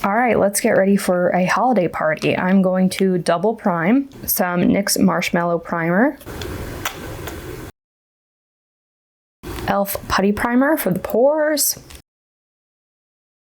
All right, let's get ready for a holiday party. I'm going to double prime some NYX Marshmallow Primer, e.l.f. Putty Primer for the pores.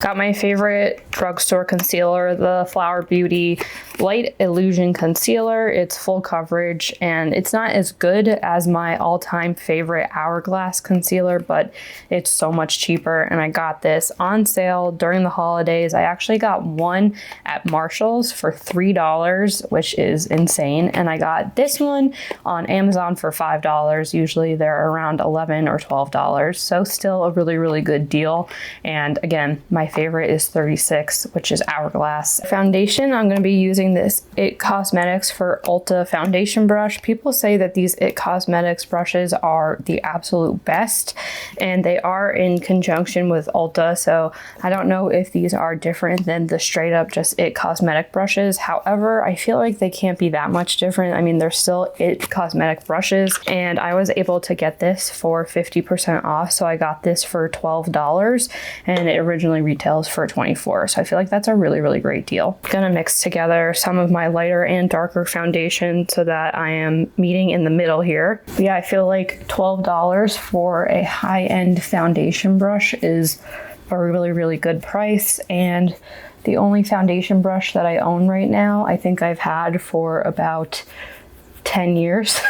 Got my favorite drugstore concealer, the Flower Beauty Light Illusion Concealer. It's full coverage and it's not as good as my all-time favorite Hourglass concealer, but it's so much cheaper. And I got this on sale during the holidays. I actually got one at Marshall's for $3, which is insane. And I got this one on Amazon for $5. Usually they're around $11 or $12. So still a really, really good deal. And again, my favorite is 36, which is Hourglass. Foundation, I'm going to be using this IT Cosmetics for Ulta foundation brush. People say that these IT Cosmetics brushes are the absolute best, and they are in conjunction with Ulta, so I don't know if these are different than the straight up just IT Cosmetic brushes. However, I feel like they can't be that much different. I mean, they're still IT Cosmetic brushes, and I was able to get this for 50% off, so I got this for $12, and it originally retails for $24, so I feel like that's a really, really great deal. I'm gonna mix together some of my lighter and darker foundation so that I am meeting in the middle here. But yeah, I feel like $12 for a high-end foundation brush is a really, really good price, and the only foundation brush that I own right now, I think I've had for about 10 years.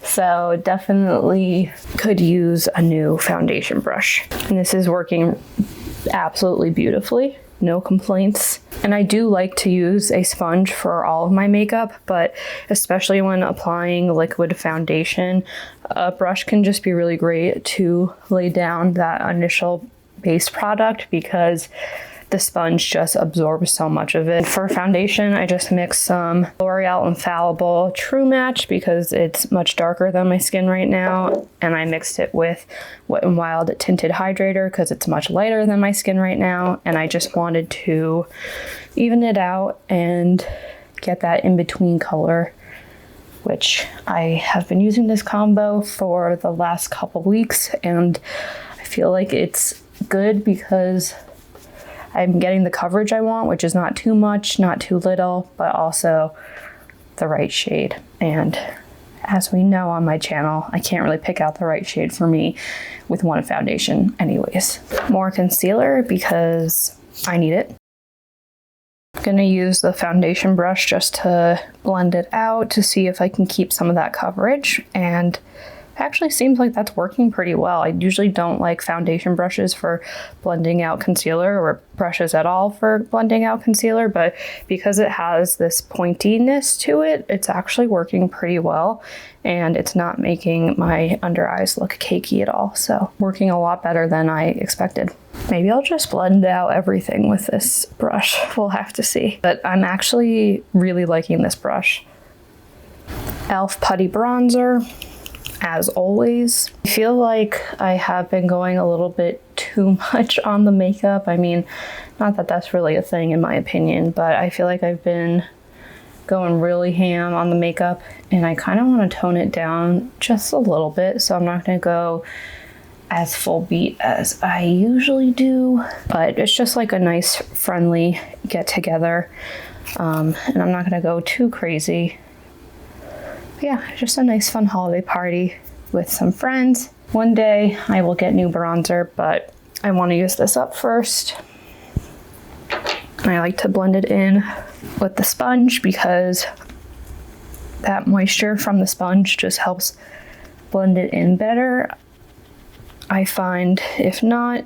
So definitely could use a new foundation brush. And this is working absolutely beautifully, no complaints. And I do like to use a sponge for all of my makeup, but especially when applying liquid foundation, a brush can just be really great to lay down that initial base product because the sponge just absorbs so much of it. For foundation, I just mixed some L'Oreal Infallible True Match because it's much darker than my skin right now, and I mixed it with Wet n Wild Tinted Hydrator because it's much lighter than my skin right now, and I just wanted to even it out and get that in-between color, which I have been using this combo for the last couple weeks, and I feel like it's good because I'm getting the coverage I want, which is not too much, not too little, but also the right shade. And as we know on my channel, I can't really pick out the right shade for me with one foundation anyways. More concealer because I need it. I'm gonna use the foundation brush just to blend it out to see if I can keep some of that coverage, and actually seems like that's working pretty well. I usually don't like foundation brushes for blending out concealer, or brushes at all for blending out concealer, but because it has this pointiness to it, it's actually working pretty well, and it's not making my under eyes look cakey at all. So working a lot better than I expected. Maybe I'll just blend out everything with this brush. We'll have to see. But I'm actually really liking this brush. e.l.f. Putty Bronzer. As always, I feel like I have been going a little bit too much on the makeup. I mean, not that that's really a thing in my opinion, but I feel like I've been going really ham on the makeup, and I kind of want to tone it down just a little bit, so I'm not going to go as full beat as I usually do, but it's just like a nice friendly get together, and I'm not going to go too crazy. Yeah, just a nice fun holiday party with some friends. One day I will get new bronzer, but I want to use this up first. I like to blend it in with the sponge because that moisture from the sponge just helps blend it in better. I find if not,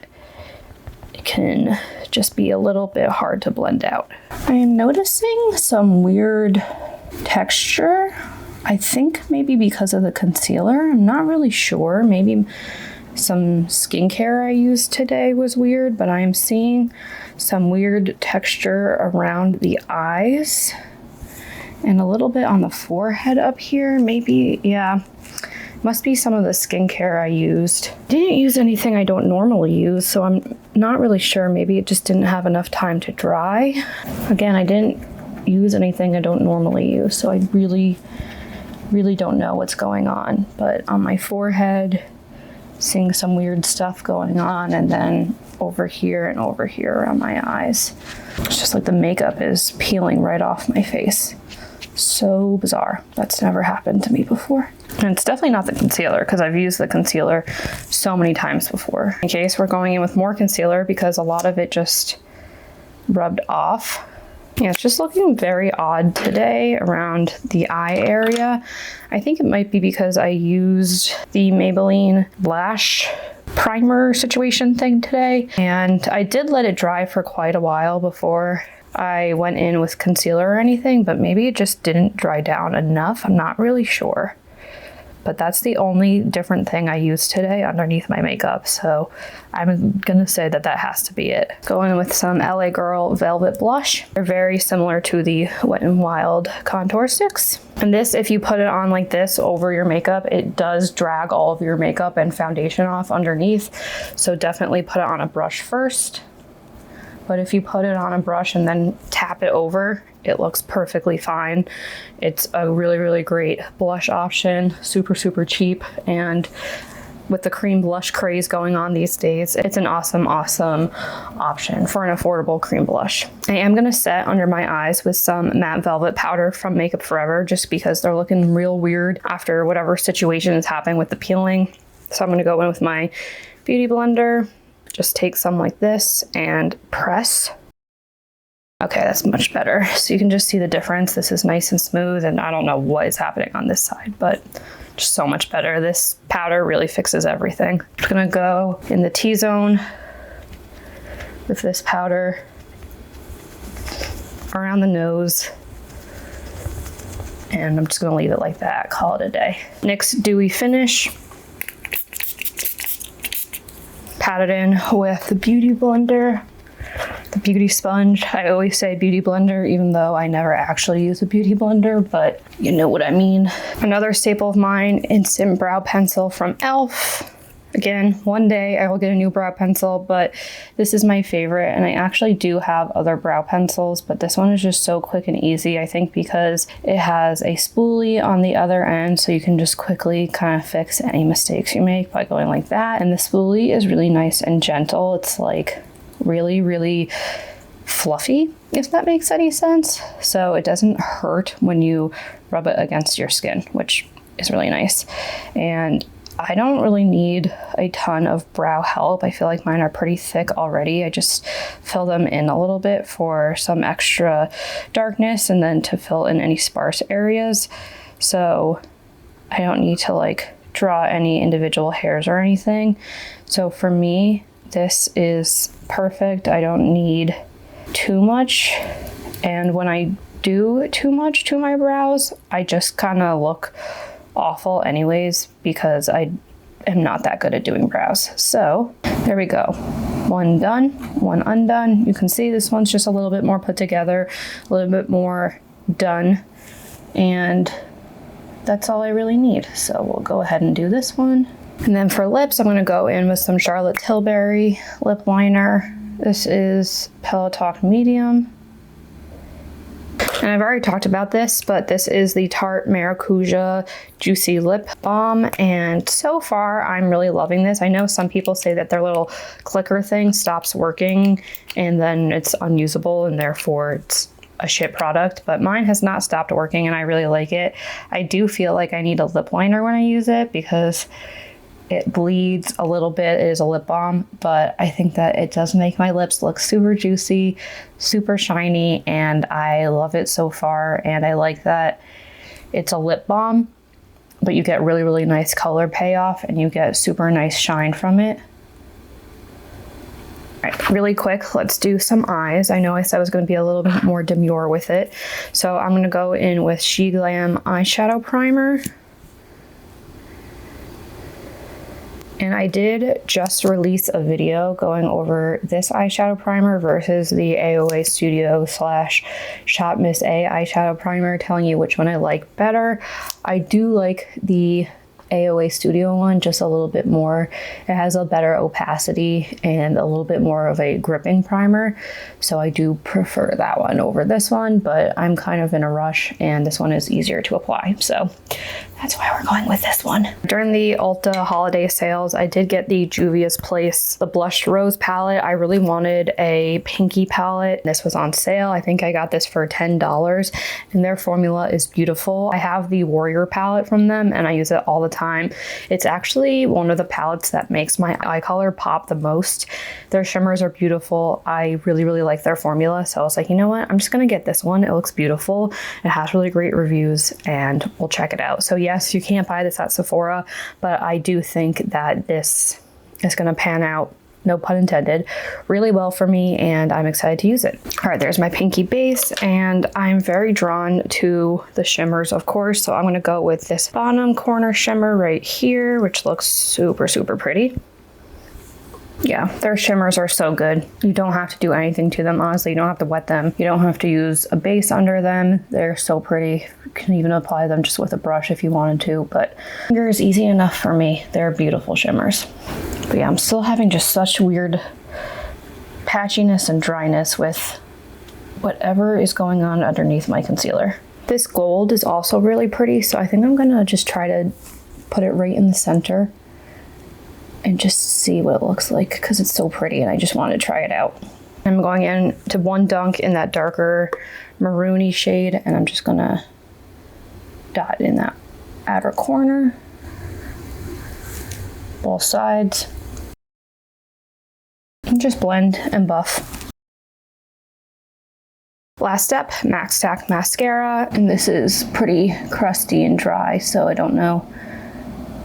it can just be a little bit hard to blend out. I am noticing some weird texture. I think maybe because of the concealer. I'm not really sure. Maybe some skincare I used today was weird, but I'm seeing some weird texture around the eyes and a little bit on the forehead up here. Maybe, yeah, must be some of the skincare I used. Didn't use anything I don't normally use, so I'm not really sure. Maybe it just didn't have enough time to dry. Again, I didn't use anything I don't normally use, so I really don't know what's going on. But on my forehead seeing some weird stuff going on, and then over here and over here around my eyes. It's just like the makeup is peeling right off my face. So bizarre. That's never happened to me before. And it's definitely not the concealer, because I've used the concealer so many times before. In case we're going in with more concealer because a lot of it just rubbed off. Yeah, it's just looking very odd today around the eye area. I think it might be because I used the Maybelline lash primer situation thing today, and I did let it dry for quite a while before I went in with concealer or anything, but maybe it just didn't dry down enough. I'm not really sure. But that's the only different thing I used today underneath my makeup. So I'm gonna say that that has to be it. Going with some LA Girl Velvet Blush. They're very similar to the Wet n Wild contour sticks. And this, if you put it on like this over your makeup, it does drag all of your makeup and foundation off underneath. So definitely put it on a brush first. But if you put it on a brush and then tap it over, it looks perfectly fine. It's a really, really great blush option, super, super cheap. And with the cream blush craze going on these days, it's an awesome, awesome option for an affordable cream blush. I am gonna set under my eyes with some matte velvet powder from Makeup Forever, just because they're looking real weird after whatever situation is happening with the peeling. So I'm gonna go in with my Beauty Blender. Just take some like this and press. Okay, that's much better. So you can just see the difference. This is nice and smooth, and I don't know what is happening on this side, but just so much better. This powder really fixes everything. I'm just gonna go in the T-zone with this powder around the nose, and I'm just gonna leave it like that, call it a day. NYX Dewy Finish. Pat it in with the Beauty Blender, the Beauty Sponge. I always say Beauty Blender, even though I never actually use a Beauty Blender, but you know what I mean. Another staple of mine, Instant Brow Pencil from e.l.f. Again, one day I will get a new brow pencil, but this is my favorite, and I actually do have other brow pencils, but this one is just so quick and easy, I think, because it has a spoolie on the other end, so you can just quickly kind of fix any mistakes you make by going like that. And the spoolie is really nice and gentle. It's like really, really fluffy, if that makes any sense. So it doesn't hurt when you rub it against your skin, which is really nice. And I don't really need a ton of brow help. I feel like mine are pretty thick already. I just fill them in a little bit for some extra darkness and then to fill in any sparse areas. So I don't need to like draw any individual hairs or anything. So for me, this is perfect. I don't need too much. And when I do too much to my brows, I just kind of look awful anyways, because I am not that good at doing brows. So there we go. One done, one undone. You can see this one's just a little bit more put together, a little bit more done, and that's all I really need. So we'll go ahead and do this one. And then for lips, I'm going to go in with some Charlotte Tilbury lip liner. This is Pillow Talk Medium. And I've already talked about this, but this is the Tarte Maracuja Juicy Lip Balm. And so far, I'm really loving this. I know some people say that their little clicker thing stops working and then it's unusable and therefore it's a shit product, but mine has not stopped working and I really like it. I do feel like I need a lip liner when I use it because it bleeds a little bit. It is a lip balm, but I think that it does make my lips look super juicy, super shiny, and I love it so far. And I like that it's a lip balm, but you get really, really nice color payoff and you get super nice shine from it. All right, really quick, let's do some eyes. I know I said I was going to be a little bit more demure with it. So I'm going to go in with She Glam eyeshadow primer. And I did just release a video going over this eyeshadow primer versus the AOA Studio / Shop Miss A eyeshadow primer, telling you which one I like better. I do like the AOA Studio one just a little bit more. It has a better opacity and a little bit more of a gripping primer. So I do prefer that one over this one, but I'm kind of in a rush and this one is easier to apply. So that's why we're going with this one. During the Ulta holiday sales, I did get the Juvia's Place, the Blushed Rose palette. I really wanted a pinky palette. This was on sale. I think I got this for $10 and their formula is beautiful. I have the Warrior palette from them and I use it all the time. It's actually one of the palettes that makes my eye color pop the most. Their shimmers are beautiful. I really, really like their formula. So I was like, you know what? I'm just gonna get this one. It looks beautiful. It has really great reviews and we'll check it out. So yes, you can't buy this at Sephora, but I do think that this is gonna pan out, no pun intended, really well for me and I'm excited to use it. All right, there's my pinky base and I'm very drawn to the shimmers, of course. So I'm gonna go with this bottom corner shimmer right here, which looks super, super pretty. Yeah, their shimmers are so good. You don't have to do anything to them, honestly. You don't have to wet them. You don't have to use a base under them. They're so pretty. You can even apply them just with a brush if you wanted to, but finger is easy enough for me. They're beautiful shimmers. But yeah, I'm still having just such weird patchiness and dryness with whatever is going on underneath my concealer. This gold is also really pretty, so I think I'm gonna just try to put it right in the center and just see what it looks like because it's so pretty and I just wanted to try it out. I'm going in to one dunk in that darker maroony shade and I'm just gonna dot in that outer corner, both sides, and just blend and buff. Last step, Max Stack Mascara, and this is pretty crusty and dry, so I don't know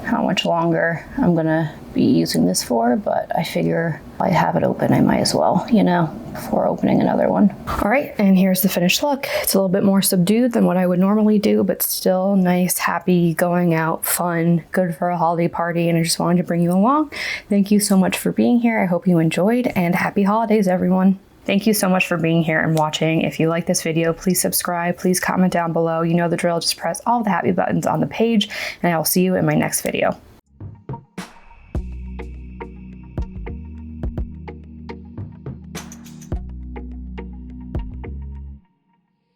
how much longer I'm gonna be using this for, but I figure I have it open, I might as well, you know, before opening another one. All right, and here's the finished look. It's a little bit more subdued than what I would normally do, but still nice, happy, going out, fun, good for a holiday party, and I just wanted to bring you along. Thank you so much for being here. I hope you enjoyed, and happy holidays, everyone. Thank you so much for being here and watching. If you like this video, please subscribe, please comment down below. You know the drill, just press all the happy buttons on the page, and I will see you in my next video.